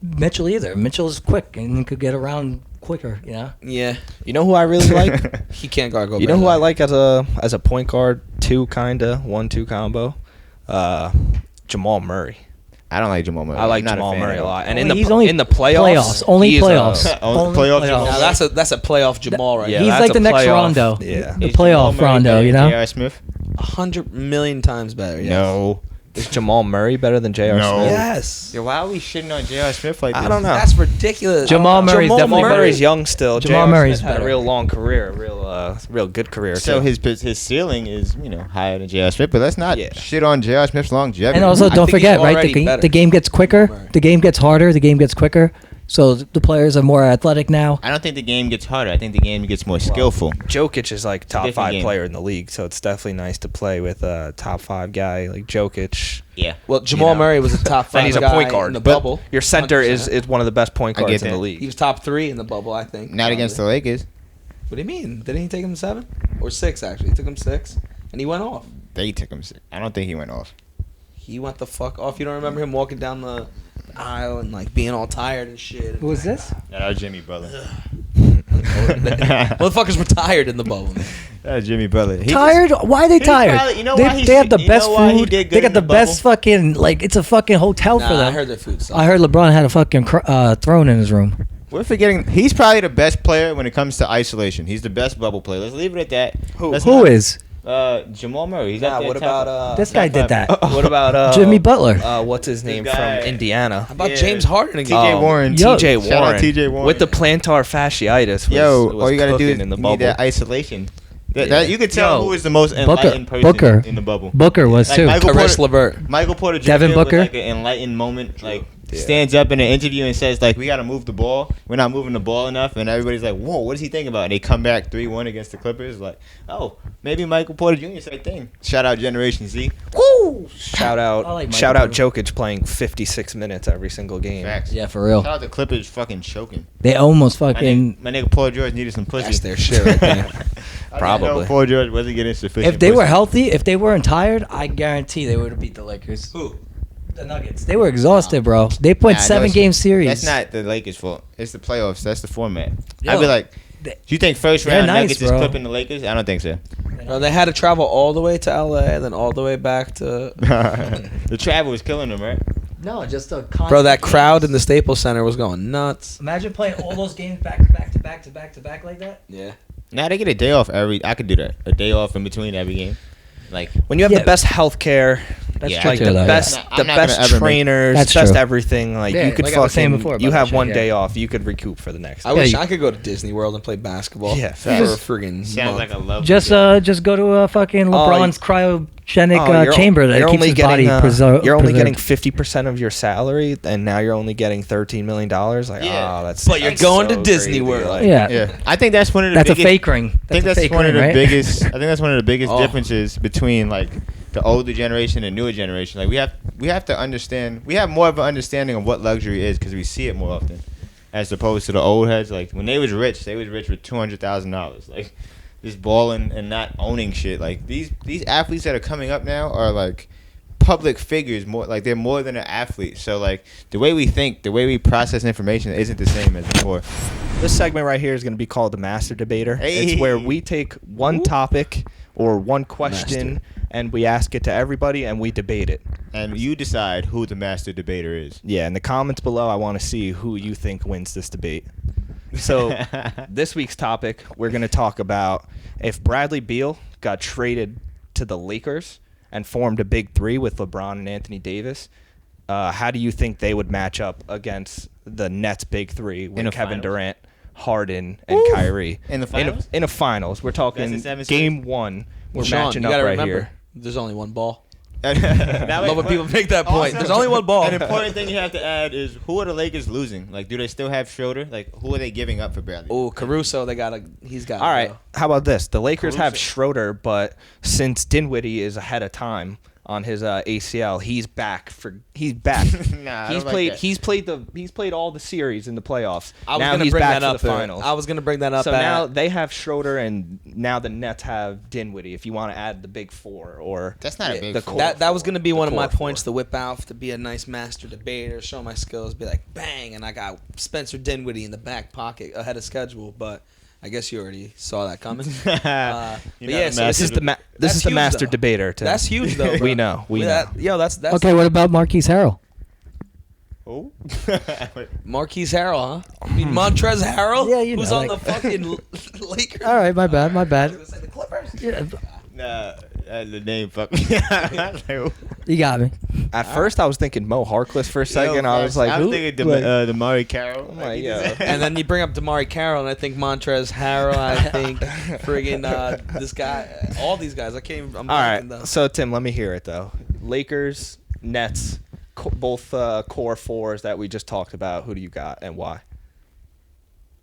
S5: Mitchell either. Mitchell's quick and could get around quicker. You know.
S3: Yeah,
S4: you know who I really like?
S3: he can't guard Gobert.
S4: You know who I like as a point guard, 1-2 combo? Jamal Murray.
S2: I don't like Jamal Murray.
S4: I like
S2: I'm not a
S4: Jamal
S2: fan
S4: Murray
S2: of
S4: a
S2: him.
S4: lot. And
S5: He's only
S4: in the playoffs,
S5: Only
S4: he is a-
S5: playoffs.
S2: Only playoff Jamal.
S3: Now that's a playoff Jamal right
S4: Yeah,
S3: now.
S5: He's
S4: that's
S5: like
S4: a
S5: the next
S4: playoff.
S5: Rondo.
S4: Yeah.
S5: The
S2: Is Jamal
S5: playoff
S2: Murray
S5: Rondo.
S2: better
S5: You
S2: than
S5: know.
S2: J.R. Smith?
S3: 100 million times better. Yes.
S2: No.
S4: Is Jamal Murray better than J.R.
S2: No.
S4: Smith?
S3: Yes.
S2: Yo, why are we shitting on J.R. Smith like this?
S4: I don't know.
S3: That's ridiculous.
S5: Jamal Murray's
S4: Jamal
S5: definitely
S4: Murray's
S5: better.
S4: young still.
S5: Jamal
S4: J.R.
S5: Murray's
S4: Smith had a
S5: better.
S4: real long career, real good career
S2: So
S4: too.
S2: his ceiling is, higher than J.R. Smith, but let's not
S4: Yeah.
S2: shit on J.R. Smith's longevity.
S5: And also,
S3: I
S5: don't
S3: think
S5: forget,
S3: he's
S5: right?
S3: already better
S5: The game gets quicker.
S3: than Murray.
S5: The game gets harder. The game gets quicker. So the players are more athletic now.
S2: I don't think the game gets harder. I think the game gets more skillful.
S4: Jokic is like top
S2: different
S4: 5
S2: game.
S4: player in the league, so it's definitely nice to play with a top 5 guy like Jokic.
S2: Yeah.
S3: Well, Jamal Murray was a top 5
S4: And he's a
S3: guy
S4: point guard.
S3: in the
S4: but
S3: bubble.
S4: Your center
S3: 100%.
S4: is one of the best point
S2: I
S4: guards
S2: get
S4: in the
S2: that.
S4: league.
S3: He was top 3 in the bubble, I think.
S2: Not against the Lakers.
S3: What do you mean? Didn't he take him 7 or 6? Actually, he took him 6, and he went off.
S2: They took him. I don't think he went off.
S3: He went the fuck off. You don't remember him walking down the aisle and like being all tired and shit.
S5: Who was this?
S2: That was Jimmy Butler.
S3: Motherfuckers were tired in the bubble, man.
S2: That was Jimmy Butler. He
S5: Tired? Why are they
S2: he
S5: tired?
S2: probably- you know
S5: they,
S2: why he
S5: they have
S2: should-
S5: the
S2: you know
S5: best
S2: why he
S5: food.
S2: did good
S5: They got
S2: in
S5: the
S2: the
S5: best
S2: bubble?
S5: fucking like it's a fucking hotel for
S3: Nah,
S5: them.
S3: I heard their food sucked.
S5: I heard LeBron had a fucking throne in his room.
S2: We're forgetting. He's probably the best player when it comes to isolation. He's the best bubble player. Let's leave it at that.
S4: Who?
S2: Let's
S5: Who
S2: not-
S5: is?
S2: Jamal Murray. He's
S4: Nah,
S2: up there
S4: what
S2: top.
S4: about
S5: This guy did that.
S4: what about
S5: Jimmy Butler.
S4: What's his name
S2: guy-
S4: from Indiana?
S3: How about
S2: Yeah.
S3: James Harden again?
S2: TJ Warren.
S5: Yo,
S4: TJ
S2: shout out
S4: Warren.
S2: TJ Warren.
S4: With the plantar fasciitis.
S2: Yo,
S4: was
S2: all you gotta do
S4: cooking
S2: is
S4: in the
S2: need
S4: bubble.
S2: that isolation. That,
S4: Yeah.
S2: you could tell
S5: Yo,
S2: who is the most
S5: Booker-
S2: enlightened person
S5: Booker.
S2: in the bubble.
S5: Booker was
S2: Like
S5: too.
S2: Michael
S3: Karis
S2: Porter-
S3: LeVert.
S2: Michael Porter Jr.
S5: Devin
S2: was
S5: Booker?
S2: like an enlightened moment. Like stands up in an interview and says like, "We got to move the ball. We're not moving the ball enough." And everybody's like, "Whoa, what is he thinking about?" And they come back 3-1 against the Clippers. Like, oh, maybe Michael Porter Jr. same thing. Shout out Generation Z.
S5: Woo!
S4: Shout out,
S5: I like
S4: shout
S5: Michael
S4: out Jokic playing 56 minutes every single game.
S2: Facts.
S5: Yeah, for real.
S2: Shout out the Clippers fucking choking.
S5: They almost
S2: My
S5: fucking.
S2: nigga Paul George needed some pussy.
S3: That's their shit right there.
S4: Probably.
S2: Paul George wasn't getting sufficient.
S5: If they were
S2: pussy.
S5: healthy, if they weren't tired, I guarantee they would have beat the Lakers.
S3: Who?
S5: The Nuggets. They were exhausted, bro. They played
S2: Nah,
S5: 7-game series.
S2: That's not the Lakers' fault. It's the playoffs. That's the format.
S5: Yo,
S2: I'd be like,
S5: they-
S2: do you think first
S5: they're
S2: round
S5: nice,
S2: Nuggets is
S5: bro.
S2: clipping the Lakers? I don't think so.
S3: Bro, they had to travel all the way to LA and then all the way back to.
S2: The travel was killing them, right?
S5: No, just a
S3: Bro, that crowd in the Staples Center was going nuts.
S5: Imagine playing all those games back to back to back to back to back like that.
S3: Yeah.
S2: Nah, they get a day off every. I could do that. A day off in between every game. Like,
S4: When you have
S5: Yeah.
S4: the best healthcare,
S5: That's
S2: Yeah,
S5: true
S4: like
S5: too,
S4: the
S5: though,
S4: best,
S2: yeah.
S4: the
S2: I'm not gonna
S4: best
S2: ever make-
S4: trainers,
S5: That's
S4: best
S5: true.
S4: everything. Like
S5: Yeah,
S4: you could
S5: like I was saying
S4: fucking,
S5: before about
S4: you have
S5: that
S4: one
S5: shit,
S4: day
S5: yeah.
S4: off, you could recoup for the next.
S3: I
S4: day.
S3: wish
S5: you-
S3: I could go to Disney World and play basketball.
S4: Yeah,
S3: for a
S5: facts.
S3: friggin'
S2: sounds
S3: month.
S2: like a love.
S5: Just go to a fucking LeBron's cryogenic
S4: you're
S5: chamber that
S4: you're
S5: keeps
S4: only
S5: his body
S4: getting,
S5: preserved.
S4: You're only getting 50% of your salary, and now you're only getting $13 million. Like,
S2: Yeah.
S4: oh, that's.
S3: But you're
S4: that's
S3: going to
S4: so
S3: Disney
S4: crazy.
S3: World.
S4: Like,
S5: Yeah.
S2: Yeah, I think that's one of the
S5: That's a
S2: biggest.
S5: fake ring.
S2: I think
S5: a
S2: that's
S5: fake
S2: one
S5: ring,
S2: of the
S5: right?
S2: biggest. I think that's one of the biggest
S3: Oh.
S2: differences between like the older generation and newer generation. Like we have to understand. We have more of an understanding of what luxury is because we see it more often, as opposed to the old heads. Like when they was rich with $200,000. Like just balling and not owning shit. Like these athletes that are coming up now are like public figures. More like they're more than an athlete. So like the way we think, the way we process information isn't the same as before.
S4: This segment right here is going to be called the Master Debater.
S2: Hey.
S4: It's where we take one topic or one question and we ask it to everybody and we debate it.
S2: And you decide who the master debater is.
S4: Yeah, in the comments below, I want to see who you think wins this debate. So this week's topic, we're going to talk about if Bradley Beal got traded to the Lakers and formed a big three with LeBron and Anthony Davis, how do you think they would match up against the Nets' big three with
S2: the
S4: Kevin
S2: finals?
S4: Durant, Harden, and Kyrie?
S2: In the finals?
S4: In a finals. We're talking
S2: That's the 7
S4: game one. We're
S3: Sean,
S4: matching
S3: you
S4: up
S3: gotta
S4: right
S3: remember,
S4: here.
S3: there's only one ball.
S2: I
S3: love when people make that point. There's only one ball.
S2: An important thing you have to add is who are the Lakers losing? Like, do they still have Schroeder? Like, who are they giving up for Bradley?
S3: Oh, Caruso, he's got.
S4: All right. How about this? The Lakers have
S2: Caruso.
S4: Schroeder, but since Dinwiddie is ahead of time on his ACL, he's back. He's back.
S2: Nah, I
S4: he's
S2: don't like
S4: played.
S2: that.
S4: He's played all the series in the playoffs.
S3: I was
S4: now
S3: gonna
S4: he's
S3: bring
S4: back
S3: that
S4: for
S3: up.
S4: the finals.
S3: I was gonna bring that up.
S4: So now they have Schroeder, and now the Nets have Dinwiddie. If you want to add the big four, or
S2: That's not a big
S4: the
S2: four.
S4: core
S3: that was gonna be
S4: the
S3: one of my
S4: core
S3: points
S4: four.
S3: to whip out to be a nice master debater, show my skills, be like bang, and I got Spencer Dinwiddie in the back pocket ahead of schedule, but. I guess you already saw that coming. But yeah, so
S4: This is the
S3: that's
S4: this is the
S3: huge,
S4: master
S3: though.
S4: debater. Tim.
S3: That's huge though. Bro.
S4: We know. We know.
S3: That's
S5: Okay, what about Marquise Harrell?
S2: Who?
S3: Marquise Harrell, huh? I mean Montrezl Harrell,
S5: Yeah, you
S3: who's
S5: know,
S3: on
S5: like-
S3: the fucking Lakers.
S5: All right, my bad.
S3: The Clippers.
S5: Yeah,
S2: Nah, the name fuck me. I was like, who?
S5: you got me.
S4: At first, I was thinking Mo Harkless for a second. I was like,
S2: I was
S4: who?
S2: thinking
S5: Like-
S2: Damari Carroll.
S4: like,
S2: he
S4: yeah.
S2: just-
S3: And then you bring up Damari Carroll, and I think Montrezl Harrell. I think friggin' this guy, all these guys. I can't. Even, I'm
S4: All
S3: blanking, though.
S4: right. So Tim, let me hear it though. Lakers, Nets, both core fours that we just talked about. Who do you got and why?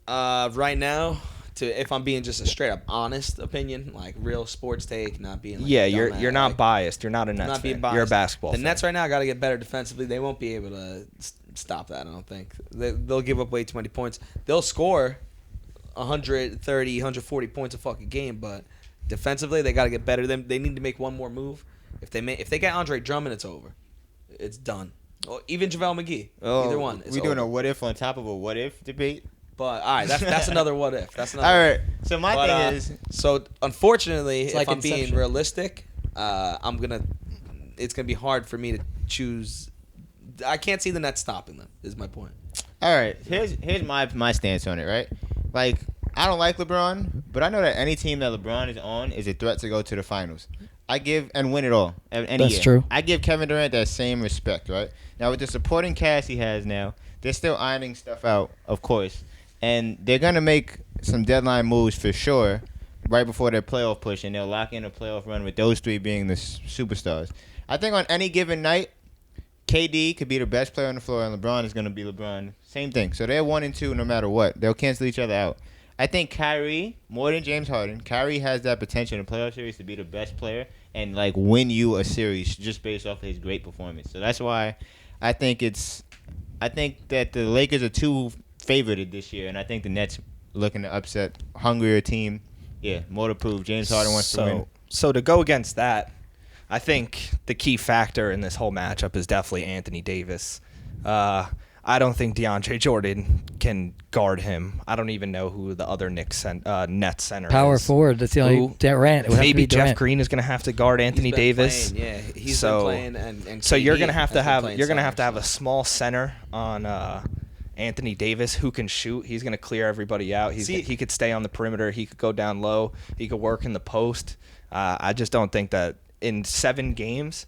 S3: Right now, if I'm being just a straight up honest opinion, like real sports take, not being like
S4: Yeah,
S3: a
S4: you're
S3: dumbass,
S4: not
S3: like,
S4: biased. You're not a Nets
S3: not being
S4: fan.
S3: biased.
S4: You're a basketball
S3: The
S4: fan.
S3: Nets right now got to get better defensively. They won't be able to stop that. I don't think they'll give up way too many points. They'll score 130, 140 points a fucking game, but defensively they got to get better. They need to make one more move. If they get Andre Drummond, it's over. It's done. Or even JaVale McGee. Either one.
S2: We doing a what if on top of a what if debate.
S3: But all right, that's another what if. That's another.
S2: All right. So my thing is,
S3: so unfortunately, if
S5: like
S3: I'm being
S5: Inception.
S3: realistic, it's gonna be hard for me to choose. I can't see the Nets stopping them. Is my point.
S2: all right. Here's my stance on it. Right. Like I don't like LeBron, but I know that any team that LeBron is on is a threat to go to the finals. I give and win it all. Any
S5: That's
S2: year.
S5: true.
S2: I give Kevin Durant that same respect. Right. Now with the supporting cast he has now, they're still ironing stuff out, of course. And they're going to make some deadline moves for sure right before their playoff push, and they'll lock in a playoff run with those three being the superstars. I think on any given night, KD could be the best player on the floor, and LeBron is going to be LeBron. Same thing. So they're 1 and 2 no matter what. They'll cancel each other out. I think Kyrie, more than James Harden, Kyrie has that potential in the playoff series to be the best player and like win you a series just based off of his great performance. So that's why I think that the Lakers are too favorited this year, and I think the Nets looking to upset hungrier team. Yeah, more to prove. James Harden wants to win.
S4: So to go against that, I think the key factor in this whole matchup is definitely Anthony Davis. I don't think DeAndre Jordan can guard him. I don't even know who the other Nets center
S5: Power
S4: is.
S5: forward. That's the only Durant. It would have to
S4: Maybe
S5: be Durant.
S4: Jeff Green is going to have to guard Anthony
S3: He's been
S4: Davis.
S3: playing, yeah, he's
S4: So-
S3: been playing, and
S4: So you're
S3: KD
S4: gonna have to
S3: has been
S4: have
S3: playing
S4: a
S3: center,
S4: small center on Anthony Davis who can shoot. He's gonna clear everybody out. He could stay on the perimeter. He could go down low. He could work in the post. I just don't think that in 7 games,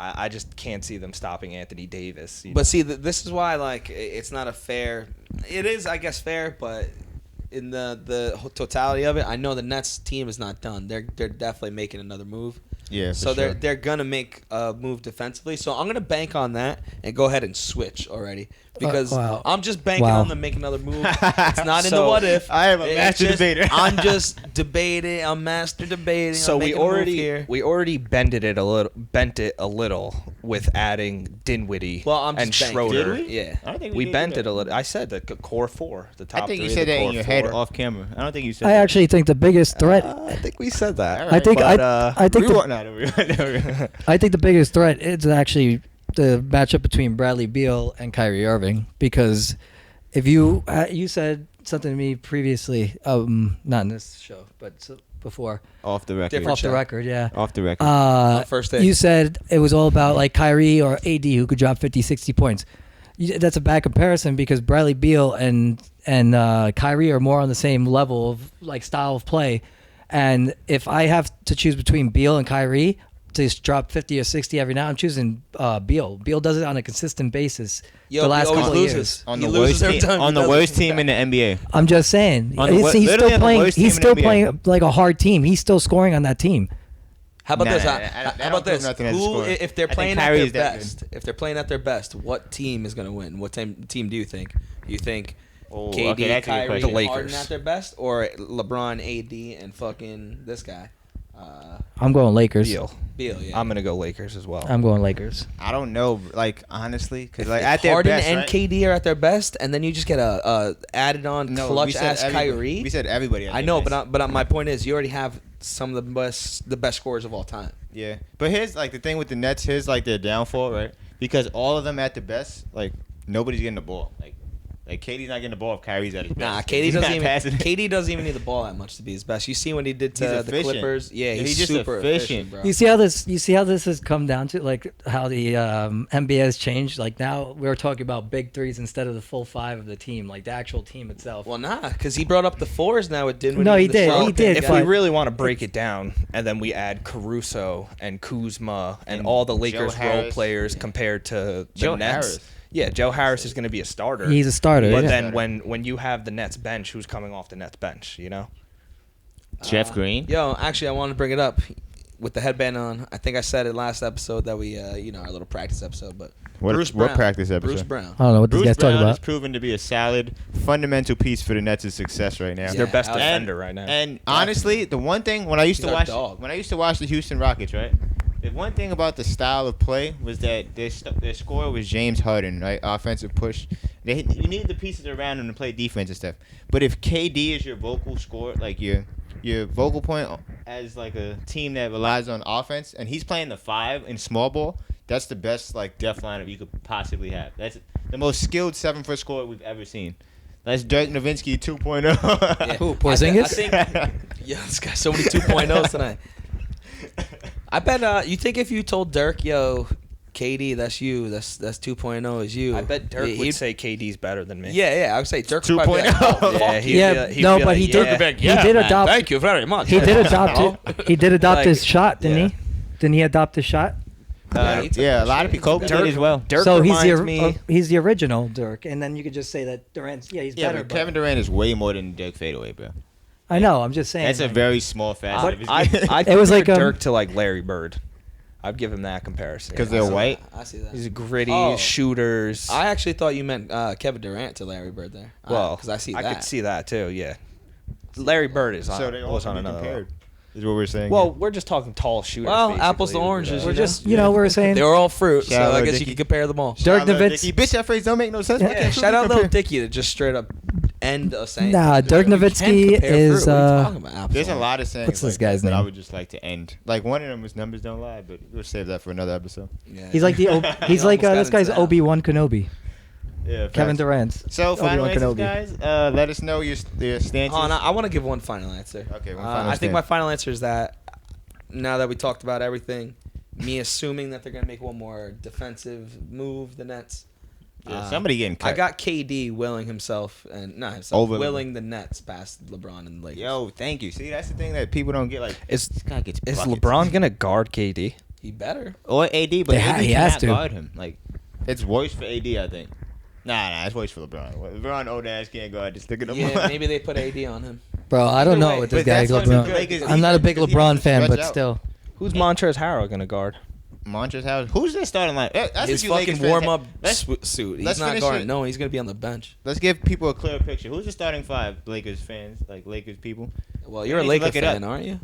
S4: I just can't see them stopping Anthony Davis.
S3: But see, this is why like it's not a fair. It is, I guess, fair, but in the totality of it, I know the Nets team is not done. They're definitely making another move.
S2: Yeah,
S3: So
S2: for sure.
S3: they're gonna make a move defensively. So I'm gonna bank on that and go ahead and switch already because
S5: wow.
S3: I'm just banking
S5: Wow.
S3: on them making another move. It's not in the
S4: So,
S3: what if.
S2: I am a
S3: It's
S2: master
S3: just-
S2: debater.
S3: I'm just debating. I'm master debating.
S4: So
S3: I'm
S4: we
S3: making a move
S4: already
S3: here.
S4: bent it a little with adding Dinwiddie
S3: Well, I'm
S4: and
S3: just banking.
S4: Schroeder.
S3: Did we? Yeah.
S2: I don't think
S4: We
S2: did
S4: bent
S2: either.
S4: it a little. I said the core 4, the top
S2: I think
S4: 3
S2: you
S4: of
S2: said
S4: the
S2: that in
S4: core
S2: your head
S4: 4.
S2: off camera. I don't think you said
S5: I
S2: that.
S5: actually think the biggest threat.
S4: I think we said that.
S2: All
S5: I think
S2: right,
S5: I think
S2: we
S5: the,
S2: want not over.
S5: I think the biggest threat is actually the matchup between Bradley Beal and Kyrie Irving, because if you said something to me previously, not in this show, but before,
S2: Off the record.
S3: Different
S5: off the
S3: show.
S5: record, yeah.
S2: Off the record.
S3: First thing.
S5: You said it was all about like Kyrie or AD who could drop 50, 60 points. That's a bad comparison because Bradley Beal and Kyrie are more on the same level of like style of play. And if I have to choose between Beal and Kyrie to just drop 50 or 60 every now, I'm choosing Beal. Beal does it on a consistent basis
S3: Yo,
S5: the last
S3: he always
S5: couple of
S3: loses.
S5: years.
S2: on
S3: He
S2: the
S3: loses
S2: worst
S3: every
S2: team,
S3: time he
S2: on the
S3: does it.
S2: worst team in the NBA.
S5: I'm just saying.
S2: On the
S5: He's
S2: literally
S5: still
S2: on the
S5: playing.
S2: worst team
S5: He's
S2: in the
S5: still
S2: NBA.
S5: playing like a hard team. He's still scoring on that team.
S3: How about
S2: Nah,
S3: this?
S2: that
S3: How
S2: don't
S3: about
S2: prove
S3: this?
S2: nothing as a
S3: Who,
S2: scorer.
S3: if they're
S2: I think
S3: playing at
S2: Kyrie
S3: their
S2: is that good.
S3: best, if they're playing at their best, what team is going to win? What team do you think? You think
S2: Oh,
S3: KD,
S2: okay, that's a good
S3: Kyrie,
S2: question.
S3: and
S4: The
S3: Harden
S4: Lakers.
S3: at their best, or LeBron, AD, and fucking this guy,
S5: I'm going Lakers.
S4: Beal.
S3: Beal? Yeah.
S4: I'm gonna go Lakers as well.
S5: I'm going Lakers.
S2: I don't know, like honestly, because like
S3: If
S2: at their
S3: Harden
S2: best,
S3: and
S2: right?
S3: KD are at their best, and then you just get a added on
S2: No, we
S3: clutch
S2: said
S3: ass
S2: everybody.
S3: Kyrie.
S2: We said everybody. At
S3: I
S2: their
S3: know,
S2: best.
S3: but my point is, you already have some of the best scorers of all time.
S2: Yeah, but here's like the thing with the Nets. Here's like their downfall, right? Because all of them at the best, like nobody's getting the ball. Like KD's not getting the ball if Kyrie's at his best.
S3: Nah,
S2: He's not passing it.
S3: KD doesn't even need the ball that much to be his best. You see what he did to
S2: He's
S3: the
S2: efficient.
S3: Clippers? Yeah,
S2: Yeah,
S3: he's
S2: just
S3: super efficient, bro.
S5: You see how this has come down to, like how the NBA has changed. Like now we're talking about big threes instead of the full 5 of the team, like the actual team itself.
S3: Well, nah, because he brought up the 4s now with Dinwiddie.
S5: No, he
S3: and the
S5: did,
S3: Schroeder.
S5: he did,
S4: If
S5: but-
S4: we really want to break it down, and then we add Caruso and Kuzma and all the Lakers role
S2: Harris.
S4: players compared to the
S2: Joe
S4: Nets.
S2: Harris.
S4: Yeah, Joe Harris is going to be a starter.
S5: He's a starter.
S4: But
S5: yeah.
S4: then when you have the Nets bench, who's coming off the Nets bench? You know.
S2: Jeff Green.
S3: Yo, actually, I want to bring it up. with the headband on. I think I said it last episode that we, our little practice episode. But
S2: What practice episode?
S3: Bruce Brown.
S5: I don't know what this
S2: Bruce
S5: guy's talking
S2: Brown is
S5: about.
S2: proven to be a solid, fundamental piece for the Nets' success right now.
S4: He's their best
S3: and-
S4: defender right now.
S2: And honestly, the one thing when I used
S3: He's
S2: to
S3: our dog.
S2: watch the Houston Rockets, right? The one thing about the style of play was that their scorer was James Harden, right? Offensive push. You need the pieces around him to play defense and stuff. But if KD is your vocal scorer, like your vocal point as like a team that relies on offense, and he's playing the 5 in small ball, that's the best like depth lineup you could possibly have. That's the most skilled 7-foot scorer we've ever seen. That's Dirk Nowitzki 2.0.
S3: Yeah.
S5: Who, Porzingis?
S3: I think, yeah, this guy's so many 2.0s tonight. I bet you think if you told Dirk, yo, KD, that's you, that's 2.0 is you.
S4: I bet Dirk
S3: he'd
S4: would say KD's better than me.
S3: Yeah, I would say Dirk would probably be like,
S2: 2.0.
S3: oh,
S4: Yeah,
S3: fuck
S4: he'd
S3: yeah.
S4: be like- he'd
S5: no,
S4: be
S5: but
S4: like,
S5: he
S4: yeah.
S5: did. He did adopt.
S3: Thank you very much.
S5: He did adopt it. He did adopt
S3: Like,
S5: his shot, didn't
S3: yeah.
S5: he? Didn't he adopt his shot?
S2: Yeah, a lot of people. Kobe did as well.
S4: Dirk
S5: So
S4: reminds
S5: he's the original Dirk, and then you could just say that Durant's he's
S2: Yeah,
S5: better.
S2: but Kevin Durant is way more than Dirk fadeaway, bro.
S5: I know. I'm just saying.
S2: That's a
S5: like,
S2: very small facet of his
S4: I
S2: game.
S4: I'd
S5: It was like,
S4: compare Dirk to like Larry Bird. I'd give him that comparison.
S2: Because they're white.
S3: I see that.
S4: He's gritty
S3: Oh.
S4: shooters.
S3: I actually thought you meant Kevin Durant to Larry Bird there.
S4: well,
S3: because I see that.
S4: I could see that too. Yeah, Larry Bird is on.
S2: So they all
S4: was on
S2: can be
S4: another
S2: compared.
S4: level.
S2: Is what we're saying.
S4: Well,
S2: here.
S4: we're just talking tall shooters.
S3: Well,
S4: basically.
S3: apples to oranges.
S5: We're
S3: you
S5: just
S3: know?
S5: we're saying
S3: They were all fruit,
S2: Shout out
S3: so I
S2: Lil
S3: guess you
S2: Dicky.
S3: can compare them all.
S5: Dirk
S2: Shout out Lil
S5: Nowitzki.
S2: Dicky. Bitch, that phrase don't make no sense. Why
S3: Yeah,
S2: can't
S3: shout out
S2: compare?
S3: Lil Dicky to just straight up end a saying.
S5: Nah, Dirk
S3: You can't
S5: Nowitzki
S3: compare
S5: is,
S3: fruit. What are you talking about? Apples
S2: There's a
S3: to
S2: lot of sayings.
S5: What's this
S2: like
S5: guy's
S2: that I
S5: name?
S2: would just like to end. Like one of them was numbers don't lie, but we'll save that for another episode.
S3: oranges. Yeah.
S5: He's like he's like
S3: almost got
S5: this guy's
S3: into that.
S5: Obi-Wan Kenobi.
S2: Yeah,
S5: Kevin
S2: facts.
S5: Durant.
S2: So final
S5: Obi-Wan
S2: answers,
S5: Kenobi.
S2: guys. Let us know your stances.
S3: Hold on, I want to give one final answer.
S2: Okay, one final
S3: I think
S2: stance.
S3: my final answer is that now that we talked about everything, me assuming that they're going to make one more defensive move, the Nets.
S2: Yeah, somebody getting cut.
S3: I got KD willing himself, and not himself,
S2: Over
S3: willing the Nets past LeBron and the Lakers.
S2: Yo, thank you. See, that's the thing that people don't get. Like,
S4: Is
S2: this guy gets
S4: is
S2: buckets.
S4: LeBron gonna guard KD?
S3: He better.
S2: or AD? But AD
S5: he has
S2: cannot
S5: to.
S2: guard him. Like, it's worse for AD, I think. Nah, it's worse for LeBron. LeBron old ass can't guard this nigga no more.
S3: Yeah, maybe they put AD on him.
S5: Bro, I don't
S3: Either
S5: know
S3: way,
S5: what this
S2: but
S5: guy
S2: that's what the
S5: LeBron.
S2: Lakers
S5: I'm not a big
S2: defense, 'cause he
S5: LeBron
S2: doesn't
S5: fan, but
S2: stretch out.
S5: still.
S4: Who's Montrezl Harrell gonna guard?
S2: Montrezl Harrell. Who's their starting line? That's
S3: His
S2: what you Lakers
S3: fucking
S2: fans
S3: warm up
S2: have.
S3: suit.
S2: let's
S3: He's not
S2: finish
S3: guarding.
S2: it.
S3: No, he's gonna be on the bench.
S2: Let's give people a clearer picture. Who's the starting 5? Lakers fans, like Lakers people.
S3: Well, you're a
S2: need to
S3: Laker
S2: look it
S3: fan,
S2: up.
S3: aren't you?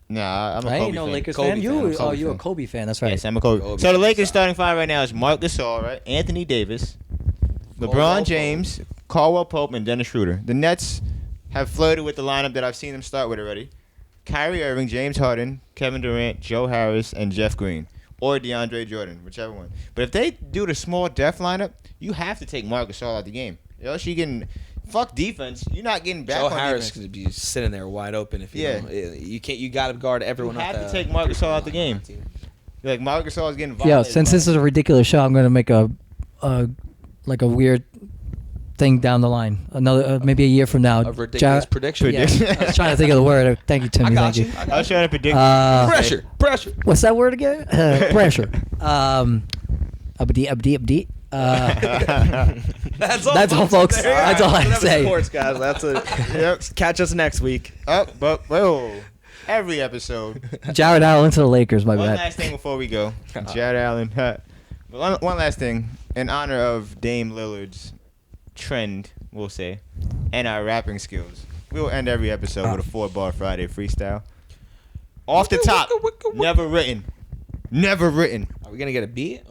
S2: Nah, I'm a
S5: I
S2: Kobe
S5: ain't no
S2: fan.
S5: Lakers
S3: Kobe
S5: fan.
S3: fan.
S5: You,
S3: I'm a Kobe
S5: you a
S2: fan.
S5: Kobe fan? That's right.
S2: Yes, I'm a Kobe.
S3: Kobe.
S2: So the Lakers starting 5 right now is Marc Gasol, right? Anthony Davis,
S3: Caldwell
S2: LeBron
S3: Pope.
S2: James, Caldwell Pope, and Dennis Schroeder. The Nets have flirted with the lineup that I've seen them start with already. Kyrie Irving, James Harden, Kevin Durant, Joe Harris, and Jeff Green. Or DeAndre Jordan, whichever one. But if they do the small depth lineup, you have to take Marc Gasol out the game. Else you getting fuck defense. You're not getting back
S3: Joe
S2: on
S3: Harris
S2: defense.
S3: could be sitting there wide open if you
S2: Yeah.
S3: don't. You can't. You got to guard everyone.
S2: You
S3: off
S2: have to
S3: the
S2: take Marc Gasol out the
S3: line.
S2: game. Like Marc Gasol is getting
S5: Yo,
S2: violated.
S5: since this is a ridiculous show, I'm gonna make a weird thing down the line. Another maybe a year from now.
S3: A ridiculous prediction.
S5: Yeah, I was trying to think of the word. Thank you, Timmy.
S3: I got
S5: Thank
S3: you.
S5: you.
S2: I was trying to predict.
S3: Pressure.
S5: What's that word again? Pressure. Abdi.
S3: That's all.
S5: That's all, folks.
S3: There you
S5: That's
S3: go.
S5: all I
S4: That was
S5: say.
S4: sports, guys. That's it.
S2: Yep.
S4: Catch us next week.
S2: But whoa, every episode.
S5: Jared Allen to the Lakers. My
S2: One
S5: bad.
S2: last thing before we go, Jared Allen. One last thing in honor of Dame Lillard's trend, we'll say, and our rapping skills. We will end every episode with a 4-bar Friday freestyle. Off the top, never written.
S3: Are we gonna get a beat?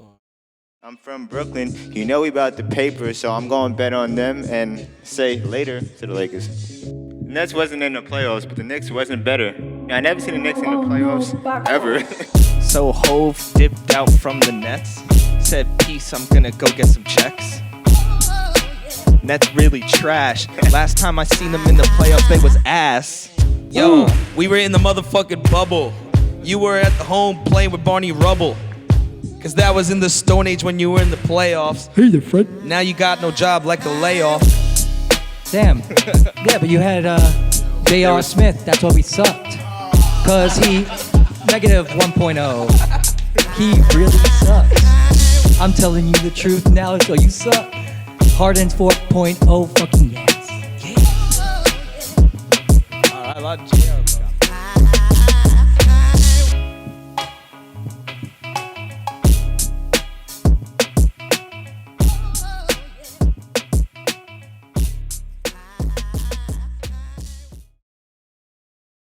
S2: I'm from Brooklyn. You know we about the paper, so I'm going to bet on them and say later to the Lakers. The Nets wasn't in the playoffs, but the Knicks wasn't better. I never seen the Knicks in the playoffs ever.
S4: So Hove dipped out from the Nets. Said, peace, I'm gonna go get some checks. Nets really trash. Last time I seen them in the playoffs, they was ass.
S3: Yo, we were in the motherfucking bubble. You were at the home playing with Barney Rubble. Cause that was in the Stone Age when you were in the playoffs.
S5: Hey there, Fred.
S3: Now you got no job like a layoff.
S5: Damn. Yeah, but you had J.R. Smith. That's why we sucked. Cause he negative 1.0. He really sucks. I'm telling you the truth now, so you suck. Harden's 4.0 fucking yeah.